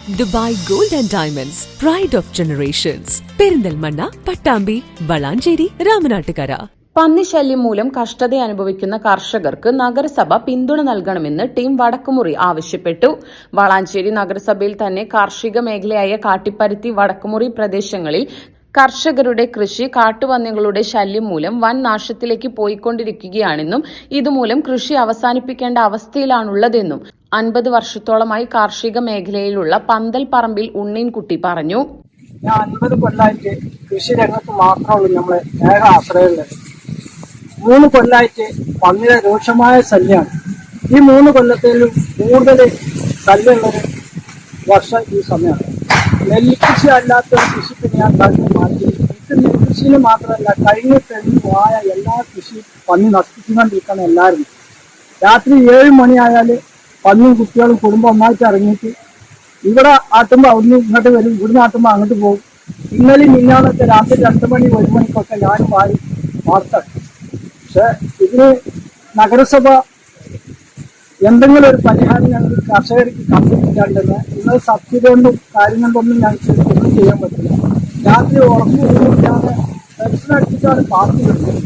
Dubai Gold and Diamonds, Pride of Generations. Perinthalmanna, Pattambi, Valanchery, Ramanattukara. പന്നിശല്യം മൂലം കഷ്ടത അനുഭവിക്കുന്ന കർഷകർക്ക് നഗരസഭ പിന്തുണ നൽകണമെന്ന് ടീം വടക്കുമുറി ആവശ്യപ്പെട്ടു. വളാഞ്ചേരി നഗരസഭയിൽ തന്നെ കാർഷിക മേഖലയായ കാട്ടിപ്പരുത്തി, വടക്കുമുറി പ്രദേശങ്ങളിൽ കർഷകരുടെ കൃഷി കാട്ടുപന്നികളുടെ ശല്യം മൂലം വൻ നാശത്തിലേക്ക് പോയിക്കൊണ്ടിരിക്കുകയാണെന്നും ഇതുമൂലം കൃഷി അവസാനിപ്പിക്കേണ്ട അവസ്ഥയിലാണുള്ളതെന്നും 50 വർഷത്തോളമായി കാർഷിക മേഖലയിലുള്ള പന്തൽ പറമ്പിൽ ഉണ്ണീൻകുട്ടി പറഞ്ഞു. ഞാൻ 50 കൊല്ലമായിട്ട് കൃഷി രംഗത്ത് മാത്രമുള്ളൂ നമ്മളെ ഏക ആശ്രയമുള്ളത്. 3 കൊല്ലമായിട്ട് പന്നിയുടെ രൂക്ഷമായ ശല്യമാണ്. ഈ 3 കൊല്ലത്തിലും കൂടുതൽ ശല്യമുള്ളൊരു വർഷം ഈ സമയമാണ്. നെൽകൃഷി അല്ലാത്ത കൃഷിക്ക് ഞാൻ കഴിഞ്ഞ് മാറ്റി. ഇത് നെൽകൃഷിയിൽ മാത്രമല്ല, കഴിഞ്ഞ് തെങ്ങ് വായ എല്ലാ കൃഷി പന്നി നശിപ്പിച്ചുകൊണ്ടിരിക്കണം. എല്ലാവരും രാത്രി 7 മണിയായാൽ പന്നിയും കുട്ടികളും കുടുംബം ഒന്നായിട്ട് ഇറങ്ങിയിട്ട് ഇവിടെ ആട്ടുമ്പോൾ അവിടുന്ന് ഇങ്ങോട്ട് വരും, ഇവിടുന്ന് ആട്ടുമ്പോൾ അങ്ങോട്ട് പോകും. ഇന്നലെയും മിന്നാളൊക്കെ രാത്രി 2 മണി 1 മണിക്കൊക്കെ ഞാൻ വാർത്ത. പക്ഷെ ഇതിന് നഗരസഭ എന്തെങ്കിലും ഒരു പരിഹാരം ഞങ്ങൾ കർഷകർക്ക് കണ്ടുപിടിക്കാണ്ടെന്ന് ഇന്നത് സബ്സിഡി കൊണ്ടും കാര്യം കൊണ്ടൊന്നും ഞങ്ങൾക്ക് ഒന്നും ചെയ്യാൻ പറ്റില്ല. രാത്രി ഉറപ്പില്ലാതെ പെൻഷൻ അടിച്ചിട്ടാണ് പാർട്ടി വരുന്നത്.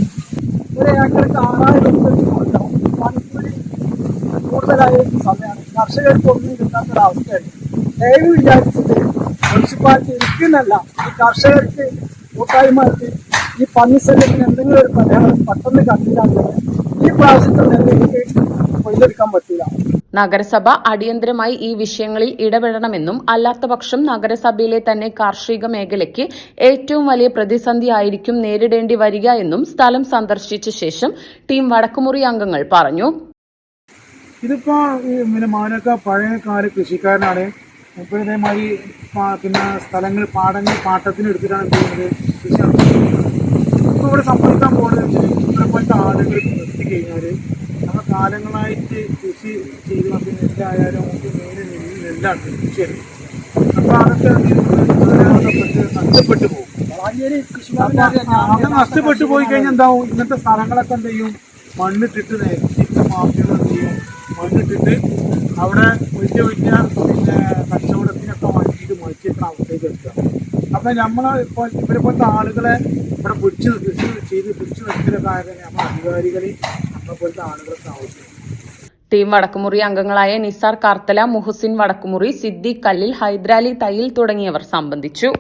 1 ഏക്കർക്ക് 6000 രൂപ കൊടുക്കണം. പണിക്കൂലി കൂടുതലായ സമയമാണ്. കർഷകർക്ക് ഒന്നും കിട്ടാത്തൊരവസ്ഥയാണ്. ദയവ് വിചാരിച്ചിട്ട് മുനിസിപ്പാലിറ്റി ഇരിക്കുന്നല്ല, ഈ കർഷകർക്ക് കൂട്ടായ്മയായിട്ട് ഈ പന്നിശല്യത്തിന് എന്തെങ്കിലും ഒരു പരിഹാരം പെട്ടെന്ന് കണ്ടില്ലാത്തത് ഈ പ്രാവശ്യത്തെ നെല്ലിലേക്ക് കൊയ്തെടുക്കാൻ പറ്റില്ല. നഗരസഭ അടിയന്തരമായി ഈ വിഷയങ്ങളിൽ ഇടപെടണമെന്നും അല്ലാത്തപക്ഷം നഗരസഭയിലെ തന്നെ കാർഷിക മേഖലയ്ക്ക് ഏറ്റവും വലിയ പ്രതിസന്ധിയായിരിക്കും നേരിടേണ്ടി വരിക എന്നും സ്ഥലം സന്ദർശിച്ച ശേഷം ടീം വടക്കുമുറി അംഗങ്ങൾ പറഞ്ഞു. ഇതിപ്പോ മാനൊക്കെ പഴയ കാല കൃഷിക്കാരനാണ്. ഇപ്പോൾ ഇതേമാതിരി പിന്നെ സ്ഥലങ്ങൾ പാടങ്ങൾ പാട്ടത്തിന് എടുത്തിട്ടാണ് ചെയ്യുന്നത്. കൃഷി ഇപ്പോൾ ഇവിടെ സംഭവിക്കാൻ പോകുന്നത് ഇതേപോലത്തെ ആളുകൾ നിർത്തിക്കഴിഞ്ഞാൽ നമ്മൾ കാലങ്ങളായിട്ട് കൃഷി ചെയ്ത് നമുക്ക് നെല്ലായാലും നമുക്ക് നെല്ലാണ് കൃഷി എടുക്കും. അപ്പോൾ അതൊക്കെ നഷ്ടപ്പെട്ടു പോകും. അങ്ങനെ നഷ്ടപ്പെട്ടു പോയി കഴിഞ്ഞാൽ എന്താവും, ഇങ്ങനത്തെ സ്ഥലങ്ങളൊക്കെ എന്ത് ചെയ്യും, മണ്ണിട്ടിട്ട് നേരിട്ട് മാഫിയകൾ ചെയ്യും. മണ്ണിട്ടിട്ട് അവിടെ വലിയ വലിയ പിന്നെ കച്ചവടത്തിനൊക്കെ മാറ്റിയിട്ട് മത്സ്യത്തിന് അവസ്ഥയിലേക്ക് എത്തുക. അപ്പം നമ്മളിപ്പോൾ ഇവരെപ്പോലത്തെ ആളുകളെ ഇവിടെ പിടിച്ച് കൃഷി ചെയ്ത് പിടിച്ചു നിർത്തിയ കാര്യം നമ്മുടെ അധികാരികൾ നമ്മളെപ്പോലത്തെ ആളുകൾക്ക് ആവശ്യം. ടീം വടക്കുമുറി അംഗങ്ങളായ നിസാർ കാർത്തല, മുഹസിൻ വടക്കുമുറി, സിദ്ദീഖ് കല്ലിൽ, ഹൈദരാലി തയ്യിൽ തുടങ്ങിയവർ സംബന്ധിച്ചു.